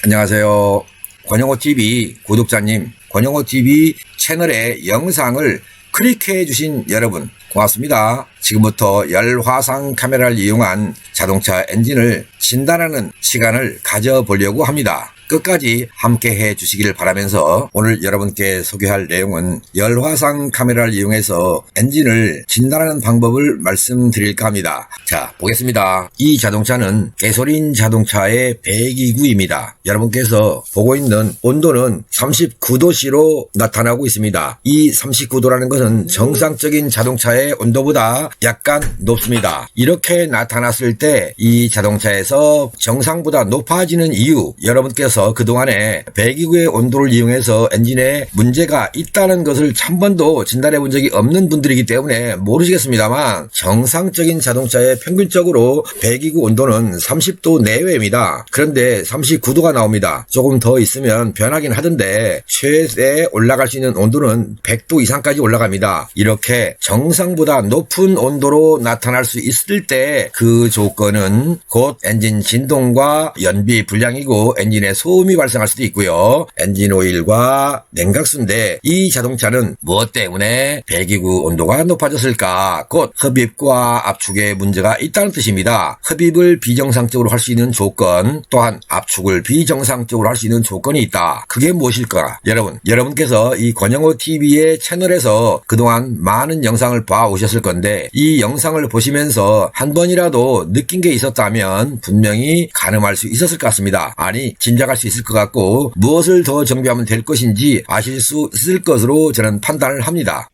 안녕하세요. 권영호TV 구독자님, 권영호TV 채널의 영상을 클릭해 주신 여러분 고맙습니다. 지금부터 열화상 카메라를 이용한 자동차 엔진을 진단하는 시간을 가져보려고 합니다. 끝까지 함께 해 주시길 바라면서 오늘 여러분께 소개할 내용은 열화상 카메라를 이용해서 엔진을 진단하는 방법을 말씀드릴까 합니다. 자, 보겠습니다. 이 자동차는 가솔린 자동차의 배기구입니다. 여러분께서 보고 있는 온도는 39도씨로 나타나고 있습니다. 이 39도라는 것은 정상적인 자동차의 온도보다 약간 높습니다. 이렇게 나타났을 때 이 자동차에서 정상보다 높아지는 이유, 여러분께서 그동안에 배기구의 온도를 이용해서 엔진에 문제가 있다는 것을 한 번도 진단해 본 적이 없는 분들이기 때문에 모르시겠습니다만, 정상적인 자동차의 평균적으로 배기구 온도는 30도 내외입니다. 그런데 39도가 나옵니다. 조금 더 있으면 변하긴 하던데 최대 올라갈 수 있는 온도는 100도 이상까지 올라갑니다. 이렇게 정상보다 높은 온도로 나타날 수 있을 때 그 조건은 곧 엔진 진동과 연비 불량이고 엔진의 소음이 발생할 수도 있고요. 엔진 오일과 냉각수인데, 이 자동차는 무엇 때문에 배기구 온도가 높아졌을까? 곧 흡입과 압축에 문제가 있다는 뜻입니다. 흡입을 비정상적으로 할 수 있는 조건, 또한 압축을 비정상적으로 할 수 있는 조건이 있다. 그게 무엇일까? 여러분께서 이 권영호TV의 채널에서 그동안 많은 영상을 봐오셨을 건데, 이 영상을 보시면서 한 번이라도 느낀 게 있었다면 분명히 가늠할 수 있었을 것 같습니다. 아니, 짐작할 수 있을 것 같고, 무엇을 더 정비하면 될 것인지 아실 수 있을 것으로 저는 판단을 합니다.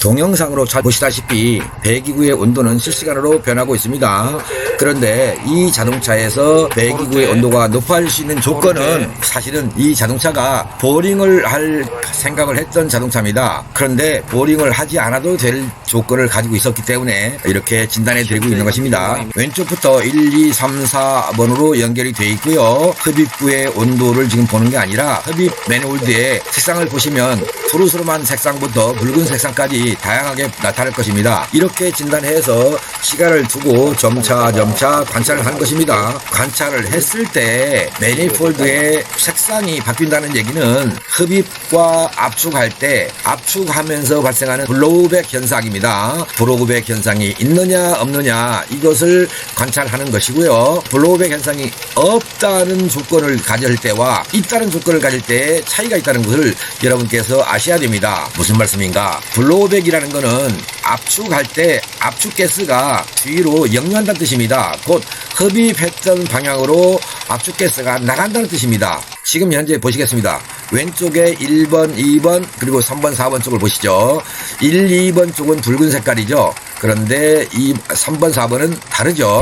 동영상으로 잘 보시다시피 배기구의 온도는 실시간으로 변하고 있습니다. 그런데 이 자동차에서 배기구의 온도가 높아질 수 있는 조건은 사실은 이 자동차가 보링을 할 생각을 했던 자동차입니다. 그런데 보링을 하지 않아도 될 조건을 가지고 있었기 때문에 이렇게 진단해 드리고 있는 것입니다. 왼쪽부터 1, 2, 3, 4번으로 연결이 되어 있고요. 흡입구의 온도를 지금 보는 게 아니라 흡입 매니홀드의 색상을 보시면 푸르스름한 색상부터 붉은 색상까지 다양하게 나타날 것입니다. 이렇게 진단해서 시간을 두고 점차 관찰을 하는 것입니다. 관찰을 했을 때 매니폴드의 색상이 바뀐다는 얘기는 흡입과 압축할 때 압축하면서 발생하는 블로우백 현상입니다. 블로우백 현상이 있느냐 없느냐, 이것을 관찰하는 것이고요. 블로우백 현상이 없다는 조건을 가질 때와 있다는 조건을 가질 때 차이가 있다는 것을 여러분께서 아셔야 됩니다. 무슨 말씀인가? 블로우백이라는 것은 압축할 때 압축가스가 뒤로 역류한다는 뜻입니다. 곧 흡입했던 방향으로 압축가스가 나간다는 뜻입니다. 지금 현재 보시겠습니다. 왼쪽에 1번, 2번, 그리고 3번, 4번 쪽을 보시죠. 1, 2번 쪽은 붉은 색깔이죠. 그런데 3번, 4번은 다르죠.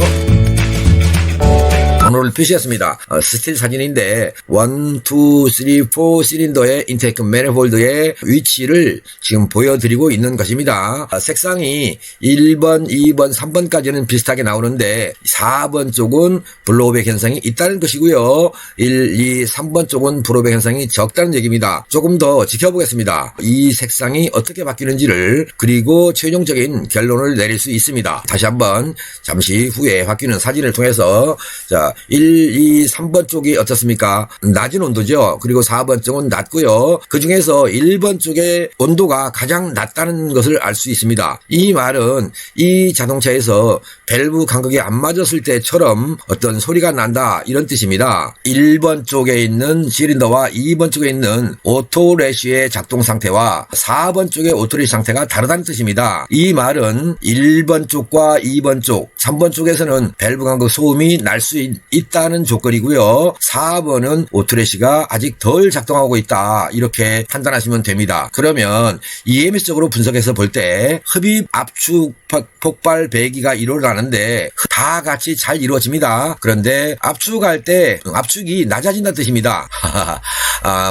번호를 표시했습니다. 스틸 사진인데 1, 2, 3, 4 실린더의 인테이크 매니폴드의 위치를 지금 보여드리고 있는 것입니다. 색상이 1번, 2번, 3번까지는 비슷하게 나오는데 4번 쪽은 블로우백 현상이 있다는 것이고요. 1, 2, 3번 쪽은 블로우백 현상이 적다는 얘기입니다. 조금 더 지켜보겠습니다. 이 색상이 어떻게 바뀌는지를, 그리고 최종적인 결론을 내릴 수 있습니다. 다시 한번 잠시 후에 바뀌는 사진을 통해서, 자, 1, 2, 3번 쪽이 어떻습니까? 낮은 온도죠. 그리고 4번 쪽은 낮고요. 그 중에서 1번 쪽의 온도가 가장 낮다는 것을 알 수 있습니다. 이 말은 이 자동차에서 밸브 간격이 안 맞았을 때처럼 어떤 소리가 난다, 이런 뜻입니다. 1번 쪽에 있는 실린더와 2번 쪽에 있는 오토레쉬의 작동 상태와 4번 쪽의 오토레쉬 상태가 다르다는 뜻입니다. 이 말은 1번 쪽과 2번 쪽, 3번 쪽에서는 밸브 간격 소음이 날 수 있다는 조건이고요. 4번은 오토레쉬가 아직 덜 작동하고 있다, 이렇게 판단하시면 됩니다. 그러면 EMS적으로 분석해서 볼 때 흡입 압축 폭발 배기가 일어나는데 다 같이 잘 이루어집니다. 그런데 압축할 때 압축이 낮아진다는 뜻입니다.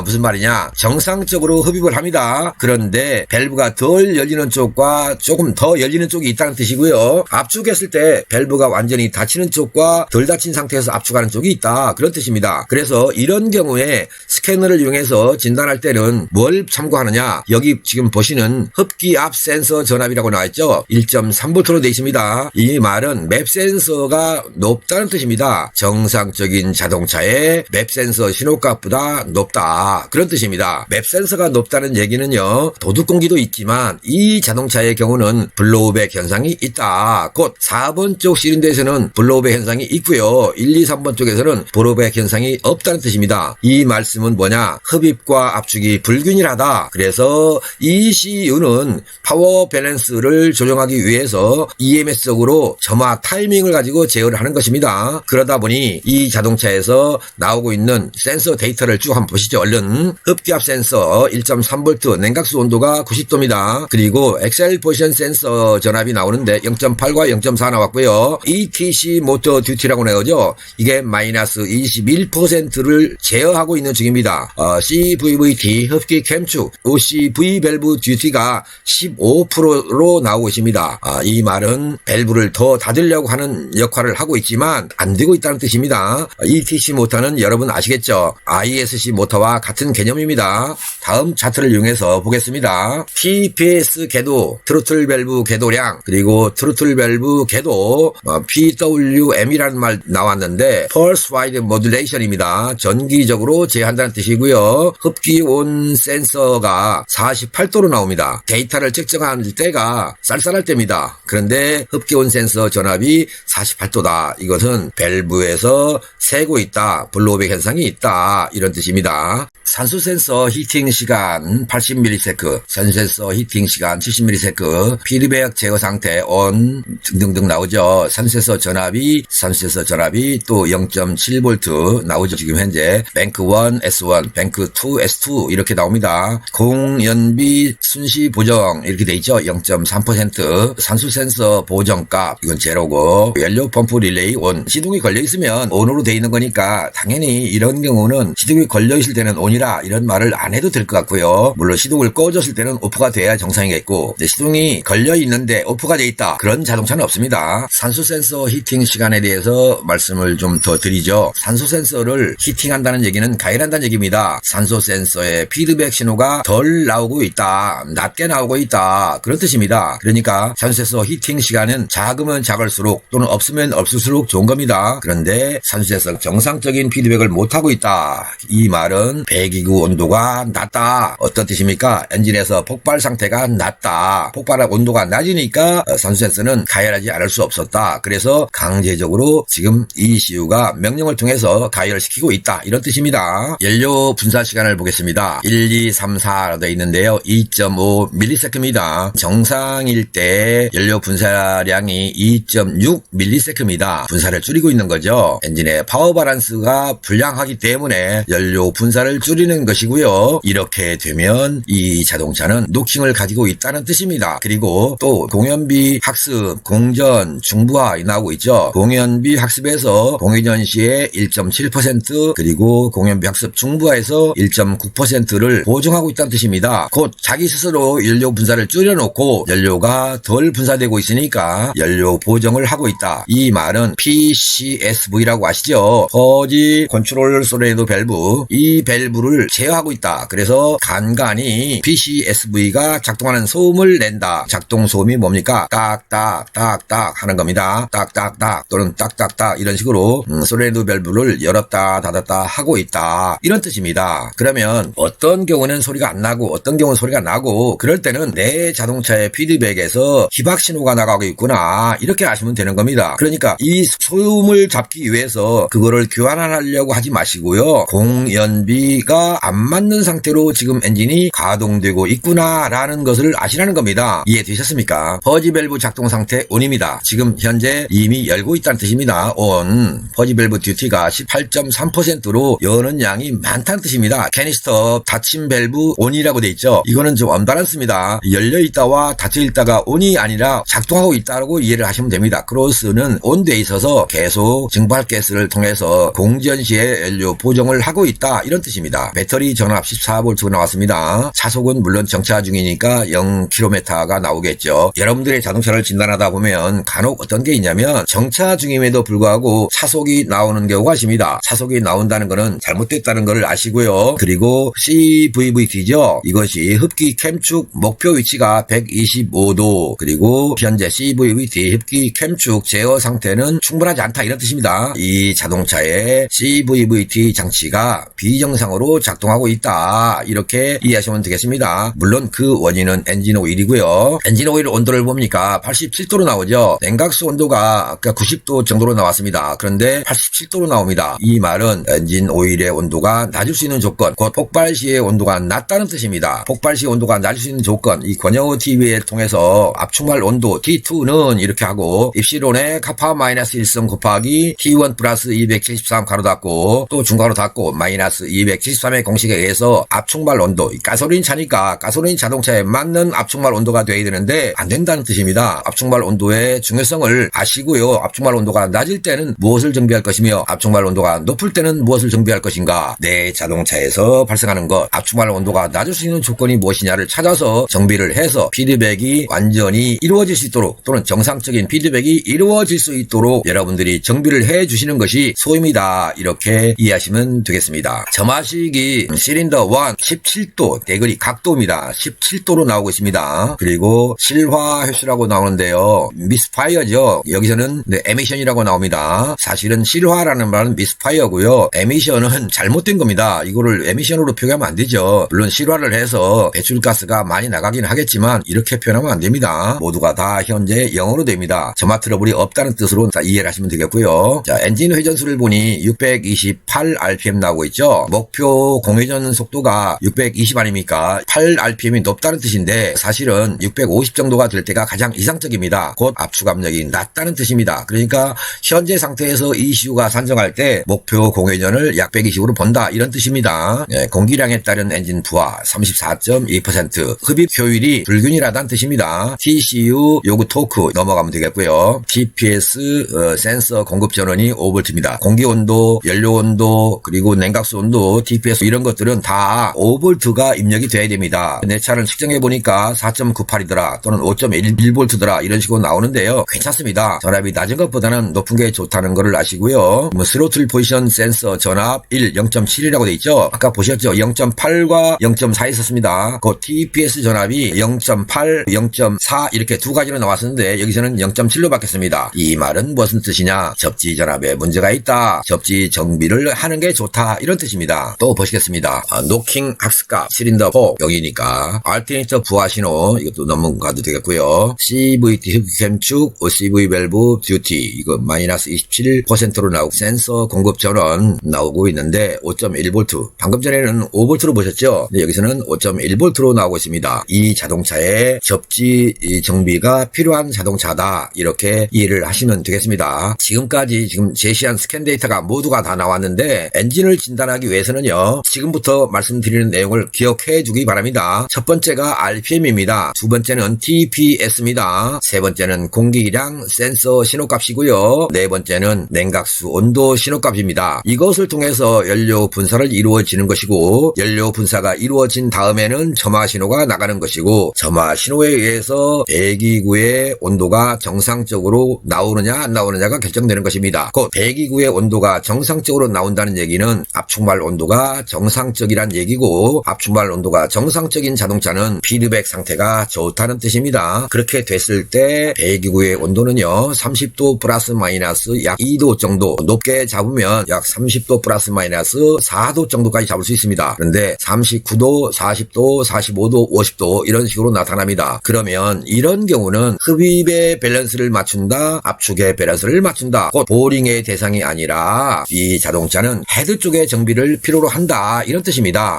무슨 말이냐? 정상적으로 흡입을 합니다. 그런데 밸브가 덜 열리는 쪽과 조금 더 열리는 쪽이 있다는 뜻이고요. 압축했을 때 밸브가 완전히 닫히는 쪽과 덜 닫힌 상태에서 압축하는 쪽이 있다. 그런 뜻입니다. 그래서 이런 경우에 스캐너를 이용해서 진단할 때는 뭘 참고하느냐? 여기 지금 보시는 흡기압 센서 전압이라고 나와있죠. 1.3V로 되어 있습니다. 이 말은 맵 센서가 높다는 뜻입니다. 정상적인 자동차의 맵 센서 신호값보다 높다. 그런 뜻입니다. 맵 센서가 높다는 얘기는요. 도둑 공기도 있지만 이 자동차의 경우는 블로우백 현상이 있다. 곧 4번 쪽 시린더에서는 블로우백 현상이 있고요. 1, 2, 3번 쪽에서는 블로우백 현상이 없다는 뜻입니다. 이 말씀은 뭐냐? 흡입과 압축이 불균일하다. 그래서 ECU는 파워 밸런스를 조정하기 위해서 EMS적으로 점화 타이밍을 가지고 제어를 하는 것입니다. 그러다 보니 이 자동차에서 나오고 있는 센서 데이터를 쭉 한번 보시죠. 얼른 흡기압 센서 1.3V 냉각수 온도가 90도입니다. 그리고 엑셀 포지션 센서 전압이 나오는데 0.8과 0.4 나왔고요. ETC 모터 듀티라고 나오죠. 이게 마이너스 21%를 제어하고 있는 중입니다. CVVT 흡기 캠축 OCV 밸브 듀티가 15%로 나오고 있습니다. 이 말은 밸브를 더 닫으려고 하는 역할을 하고 있지만 안 되고 있다는 뜻입니다. ETC 모터는 여러분 아시겠죠? ISC 모터와 같은 개념입니다. 다음 차트를 이용해서 보겠습니다. TPS 궤도, 트로틀 밸브 궤도량, 그리고 트로틀 밸브 궤도, PWM이라는 말 나왔는데 Pulse Wide Modulation입니다. 전기적으로 제한다는 뜻이고요. 흡기온 센서가 48도로 나옵니다. 데이터를 측정할 때가 쌀쌀할 때입니다. 그런데 흡기온 센서 전압이 48도다. 이것은 밸브에서 새고 있다. 블로우백 현상이 있다. 이런 뜻입니다. 산수 센서 히팅 시간 80ms, 산수 센서 히팅 시간 70ms, 피드백 제어 상태 on 등등등 나오죠. 산수 센서 전압이 또 0.7V 나오죠. 지금 현재 뱅크 1 S1, 뱅크 2 S2 이렇게 나옵니다. 공연비 순시 보정 이렇게 돼 있죠. 0.3%. 산수 센서 보정값 이건 제로고, 연료 펌프 릴레이 온, 시동이 걸려 있으면 온으로 돼 있는 거니까 당연히 이런 경우는 시동이 걸려 있을 때는 온이라 이런 말을 안 해도 될 것 같고요. 물론 시동을 꺼줬을 때는 오프가 돼야 정상이겠고, 시동이 걸려 있는데 오프가 돼 있다, 그런 자동차는 없습니다. 산소 센서 히팅 시간에 대해서 말씀을 좀 더 드리죠. 산소 센서를 히팅한다는 얘기는 가열한다는 얘기입니다. 산소 센서의 피드백 신호가 덜 나오고 있다, 낮게 나오고 있다, 그런 뜻입니다. 그러니까 산소 센서 히팅 시간은 작으면 작을수록 또는 없으면 없을수록 좋은 겁니다. 그런데 산소 센서가 정상적인 피드백을 못하고 있다, 이 말은 배기구 온도가 낮다. 어떤 뜻입니까? 엔진에서 폭발 상태가 낮다. 폭발할 온도가 낮으니까 산소 센서는 가열하지 않을 수 없었다. 그래서 강제적으로 지금 ECU가 명령을 통해서 가열시키고 있다, 이런 뜻입니다. 연료 분사 시간을 보겠습니다. 1, 2, 3, 4로 되어 있는데요. 2.5ms입니다. 정상일 때 연료 분사량이 2.6ms입니다. 분사를 줄이고 있는 거죠. 엔진의 파워 밸런스가 불량하기 때문에 연료 분사를 줄이는 것이고요. 이렇게 되면 이 자동차는 노킹을 가지고 있다는 뜻입니다. 그리고 또 공연비 학습, 공전, 중부하 나오고 있죠. 공연비 학습에서 공회전 시에 1.7%, 그리고 공연비 학습 중부하에서 1.9%를 보정하고 있다는 뜻입니다. 곧 자기 스스로 연료 분사를 줄여놓고 연료가 덜 분사되고 있으니까 연료 보정을 하고 있다. 이 말은 PCSV라고 아시죠? 퍼지 컨트롤 솔레노 밸브, 이 밸브를 제어하고 있다. 그래서 간간히 PCSV가 작동하는 소음을 낸다. 작동 소음이 뭡니까? 딱딱 딱딱 하는 겁니다. 딱딱딱 또는 딱딱딱 이런 식으로 솔레노 밸브를 열었다 닫았다 하고 있다, 이런 뜻입니다. 그러면 어떤 경우는 소리가 안 나고 어떤 경우는 소리가 나고, 그럴 때는 내 자동차의 피드백에서 기박 신호가 나가고 있구나, 이렇게 아시면 되는 겁니다. 그러니까 이 소음을 잡기 위해서 그거를 교환하려고 하지 마시고요. 공연비가 온도가 안 맞는 상태로 지금 엔진이 가동되고 있구나라는 것을 아시라는 겁니다. 이해되셨습니까? 퍼지 밸브 작동 상태 ON입니다. 지금 현재 이미 열고 있다는 뜻입니다. ON. 퍼지 밸브 듀티가 18.3%로 여는 양이 많다는 뜻입니다. 캐니스터 닫힌 밸브 ON이라고 돼 있죠. 이거는 좀 언밸런스입니다. 열려 있다와 닫혀 있다가 ON이 아니라 작동하고 있다고 이해를 하시면 됩니다. 크로스는 온돼 있어서 계속 증발 가스를 통해서 공전 시에 연료 보정을 하고 있다 이런 뜻입니다. 배터리 전압 14V가 나왔습니다. 차속은 물론 정차 중이니까 0km가 나오겠죠. 여러분들의 자동차를 진단하다 보면 간혹 어떤 게 있냐면 정차 중임에도 불구하고 차속이 나오는 경우가 있습니다. 차속이 나온다는 것은 잘못됐다는 걸 아시고요. 그리고 CVVT죠. 이것이 흡기 캠축 목표 위치가 125도 그리고 현재 CVVT 흡기 캠축 제어 상태는 충분하지 않다 이런 뜻입니다. 이 자동차의 CVVT 장치가 비정상으로 작동하고 있다 이렇게 이해하시면 되겠습니다. 물론 그 원인은 엔진 오일이고요. 엔진 오일 온도를 봅니까 87도로 나오죠. 냉각수 온도가 아까 90도 정도로 나왔습니다. 그런데 87도로 나옵니다. 이 말은 엔진 오일의 온도가 낮을 수 있는 조건 곧 폭발 시의 온도가 낮다는 뜻입니다. 폭발 시 온도가 낮을 수 있는 조건 이 권영호 TV를 통해서 압축말 온도 T2는 이렇게 하고 입시론의 카파 마이너스 1성 곱하기 T1 플러스 273 가로 닫고 또 중괄호 닫고 마이너스 273의 공식에 의해서 압축말 온도 가솔린 차니까 가솔린 자동차에 맞는 압축말 온도가 돼야 되는데 안 된다는 뜻입니다. 압축말 온도의 중요성을 아시고요. 압축말 온도가 낮을 때는 무엇을 정비할 것이며 압축말 온도가 높을 때는 무엇을 정비할 것인가 내 자동차에서 발생하는 것 압축말 온도가 낮을 수 있는 조건이 무엇이냐를 찾아서 정비를 해서 피드백이 완전히 이루어질 수 있도록 또는 정상적인 피드백이 이루어질 수 있도록 여러분들이 정비를 해 주시는 것이 소입니다. 이렇게 이해하시면 되겠습니다. 점화식이 실린더 1 17도 대거리 각도입니다. 17도로 나오고 있습니다. 그리고 실화 횟수라고 나오는데요. 미스파이어죠. 여기서는 에미션이라고 나옵니다. 사실은 실화라는 말은 미스파이어고요. 에미션은 잘못된 겁니다. 이거를 에미션으로 표기하면 안 되죠. 물론 실화를 해서 배출가스가 많이 나가긴 하겠지만 이렇게 표현하면 안 됩니다. 모두가 다 현재 영어로 됩니다. 점화 트러블이 없다는 뜻으로 이해를 하시면 되겠고요. 자, 엔진 회전수를 보니 628rpm 나오고 있죠. 목표 공회전 속도가 620 아닙니까? 8rpm이 높다는 뜻인데 사실은 650 정도가 될 때가 가장 이상적입니다. 곧 압축 압력이 낮다는 뜻입니다. 그러니까 현재 상태에서 ECU가 산정할 때 목표 공회전을 약 120으로 본다 이런 뜻입니다. 공기량에 따른 엔진 부하 34.2% 흡입 효율이 불균일하다는 뜻입니다. TCU 요구 토크 넘어가면 되겠고요. TPS 센서 공급 전원이 5V입니다. 공기 온도, 연료 온도, 그리고 냉각수 온도, TPS 이런 것들은 다 5V가 입력이 돼야 됩니다. 내 차를 측정해 보니까 4.98이더라 또는 5.1V더라 이런 식으로 나오는데요. 괜찮습니다. 전압이 낮은 것보다는 높은 게 좋다는 것을 아시고요. 스로틀 포지션 센서 전압 1, 0.7이라고 돼 있죠. 아까 보셨죠? 0.8과 0.4 있었습니다. 그 TPS 전압이 0.8, 0.4 이렇게 두 가지로 나왔었는데 여기서는 0.7로 바뀌었습니다. 이 말은 무슨 뜻이냐? 접지 전압에 문제가 있다. 접지 정비를 하는 게 좋다. 이런 뜻입니다. 또 보시겠습니다. 노킹 학습값 실린더 4 여기니까 알터네이터 부하 신호 이것도 넘어가도 되겠고요. CVT 흡기 캠축, CV 밸브 듀티 이거 마이너스 27%로 나오고 센서 공급 전원 나오고 있는데 5.1V 방금 전에는 5V로 보셨죠? 근데 여기서는 5.1V로 나오고 있습니다. 이 자동차의 접지 정비가 필요한 자동차다 이렇게 이해를 하시면 되겠습니다. 지금까지 지금 제시한 스캔 데이터가 모두가 다 나왔는데 엔진을 진단하기 위해서는요 지금부터 말씀드리는 내용을 기억해 주기 바랍니다. 첫 번째가 RPM입니다. 두 번째는 TPS입니다. 세 번째는 공기량 센서 신호값이고요. 네 번째는 냉각수 온도 신호값입니다. 이것을 통해서 연료 분사를 이루어지는 것이고 연료 분사가 이루어진 다음에는 점화 신호가 나가는 것이고 점화 신호에 의해서 배기구의 온도가 정상적으로 나오느냐 안 나오느냐가 결정되는 것입니다. 곧 배기구의 온도가 정상적으로 나온다는 얘기는 압축말 온도가 정상적이란 얘기고 압축말 온도가 정상적인 자동차는 피드백 상태가 좋다는 뜻입니다. 그렇게 됐을 때 배기구의 온도는요 30도 플러스 마이너스 약 2도 정도 높게 잡으면 약 30도 플러스 마이너스 4도 정도까지 잡을 수 있습니다. 그런데 39도, 40도, 45도, 50도 이런 식으로 나타납니다. 그러면 이런 경우는 흡입의 밸런스를 맞춘다, 압축의 밸런스를 맞춘다. 곧 보링의 대상이 아니라 이 자동차는 헤드 쪽의 정비를 필요로 한다, 이런 뜻입니다.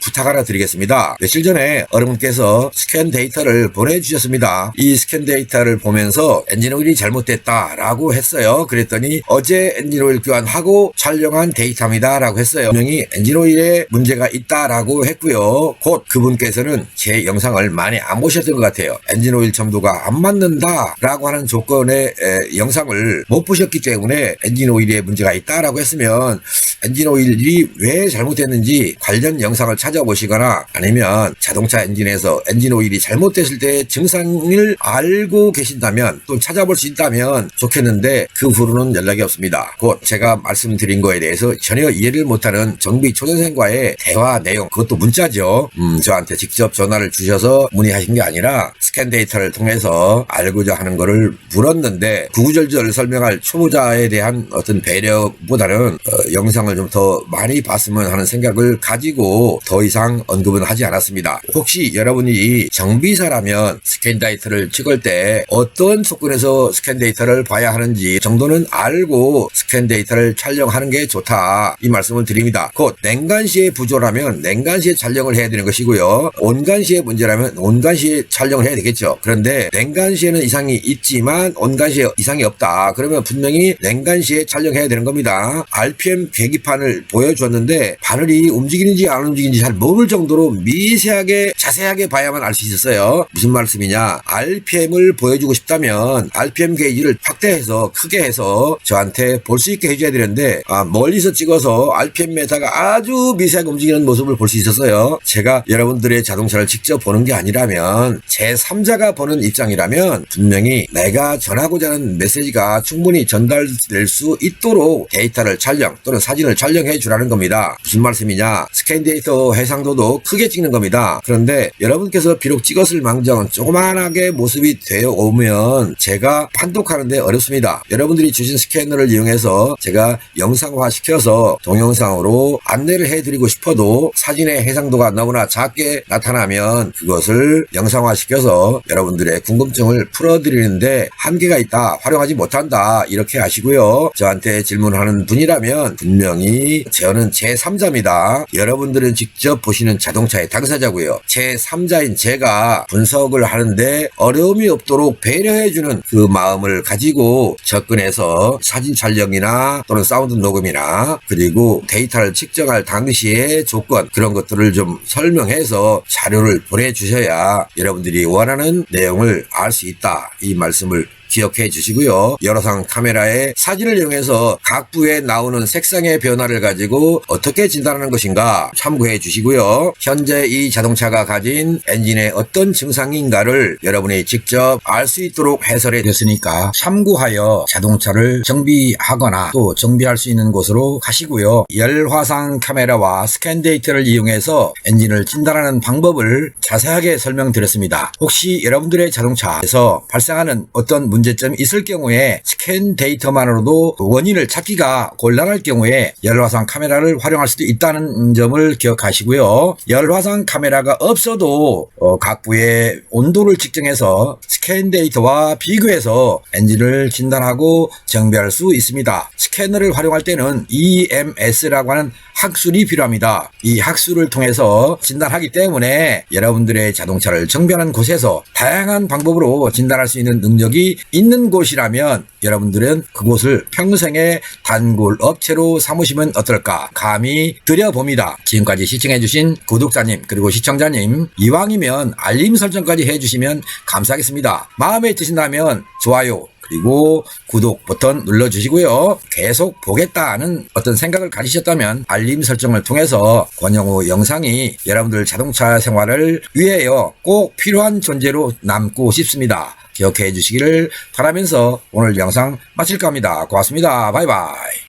부탁 하나 드리겠습니다. 며칠 전에 여러분께서 스캔 데이터를 보내주셨습니다. 이 스캔 데이터를 보면서 엔진오일이 잘못됐다라고 했어요. 그랬더니 어제 엔진오일 교환하고 촬영한 데이터입니다 라고 했어요. 분명히 엔진오일에 문제가 있다라고 했고요. 곧 그분께서는 제 영상을 많이 안 보셨던 것 같아요. 엔진오일 첨도가 안 맞는다라고 하는 조건의 영상을 못 보셨기 때문에 엔진오일에 문제가 있다라고 했으면 엔진오일이 왜 잘못됐는지 관련 영상을 찾아보시거나 아니면 자동차 엔진에서 엔진오일이 잘못됐을 때 증상을 알고 계신다면 또 찾아볼 수 있다면 좋겠는데 그 후로는 연락이 없습니다. 곧 제가 말씀드린 거에 대해서 전혀 이해를 못하는 정비 초년생과의 대화 내용, 그것도 문자죠. 저한테 직접 전화를 주셔서 문의하신 게 아니라 스캔 데이터를 통해서 알고자 하는 거를 물었는데 구구절절 설명할 초보자에 대한 어떤 배려보다는 영상을 좀 더 많이 봤으면 하는 생각을 가지고 더 이상 언급은 하지 않았습니다. 혹시 여러분이 정비사라면 스캔 데이터를 찍을 때 어떤 조건에서 스캔 데이터를 봐야 하는지 정도는 알고 스캔 데이터를 촬영하는 게 좋다, 이 말씀을 드립니다. 곧 냉간시에 부조라면 냉간시에 촬영을 해야 되는 것이고요. 온간시에 문제라면 온간시에 촬영을 해야 되겠죠. 그런데 냉간시에는 이상이 있지만 온간시에 이상이 없다, 그러면 분명히 냉간시에 촬영해야 되는 겁니다. RPM 계기판을 보여줬는데 바늘이 움직이는지 안 움직이는지 잘 모를 정도로 미세하게 자세하게 봐야만 알 수 있었어요. 무슨 말씀이냐, RPM을 보여주고 싶다면 RPM 게이지를 확대해서 크게 해서 저한테 볼 수 있게 해줘야 되는데 멀리서 찍어서 RPM 메타가 아주 미세하게 움직이는 모습을 볼 수 있었어요. 제가 여러분들의 자동차를 직접 보는 게 아니라면 제3자가 보는 입장이라면 분명히 내가 전하고자 하는 메시지가 충분히 전달될 수 있도록 데이터를 촬영 또는 사진을 촬영해 주라는 겁니다. 무슨 말씀이냐, 스캔 데이터 해상도도 크게 찍는 겁니다. 그런데 여러분께서 비록 찍었을 망정 조그만하게 모습이 되어 오면 제가 판독하는데 어렵습니다. 여러분들이 주신 스캐너를 이용해서 제가 영상화 시켜서 동영상으로 안내를 해드리고 싶어도 사진의 해상도가 너무나 작게 나타나면 그것을 영상화 시켜서 여러분들의 궁금증을 풀어드리는데 한계가 있다, 활용하지 못한다, 이렇게 하시고요. 저한테 질문하는 분이라면 분명히 저는 제3자입니다. 여러분들은 직접 보시는 자동차의 당사자고요. 제3자인 제가 분석을 하는데 어려움이 없도록 배려해주는 그 마음을 가지고 접근해서 사진 촬영이나 또는 사운드 녹음이나 그리고 데이터를 측정할 당시의 조건, 그런 것들을 좀 설명해서 자료를 보내주셔야 여러분들이 원하는 내용을 알 수 있다, 이 말씀을 기억해 주시고요. 열화상 카메라의 사진을 이용해서 각 부에 나오는 색상의 변화를 가지고 어떻게 진단하는 것인가 참고해 주시고요. 현재 이 자동차가 가진 엔진의 어떤 증상인가를 여러분이 직접 알 수 있도록 해설해 줬으니까 참고하여 자동차를 정비하거나 또 정비할 수 있는 곳으로 가시고요. 열화상 카메라와 스캔 데이터를 이용해서 엔진을 진단하는 방법을 자세하게 설명드렸습니다. 혹시 여러분들의 자동차에서 발생하는 어떤 문제점이 있을 경우에 스캔 데이터만으로도 원인을 찾기가 곤란할 경우에 열화상 카메라를 활용할 수도 있다는 점을 기억하시고요. 열화상 카메라가 없어도 각 부의 온도를 측정해서 스캔 데이터와 비교해서 엔진을 진단하고 정비할 수 있습니다. 스캐너를 활용할 때는 EMS라고 하는 학술이 필요합니다. 이 학술을 통해서 진단하기 때문에 여러분들의 자동차를 정비하는 곳에서 다양한 방법으로 진단할 수 있는 능력이 있는 곳이라면 여러분들은 그곳을 평생의 단골 업체로 삼으시면 어떨까 감히 드려봅니다. 지금까지 시청해주신 구독자님 그리고 시청자님, 이왕이면 알림 설정까지 해주시면 감사하겠습니다. 마음에 드신다면 좋아요 그리고 구독 버튼 눌러주시고요. 계속 보겠다는 어떤 생각을 가지셨다면 알림 설정을 통해서 권영우 영상이 여러분들 자동차 생활을 위하여 꼭 필요한 존재로 남고 싶습니다. 기억해 주시기를 바라면서 오늘 영상 마칠까 합니다. 고맙습니다. 바이바이.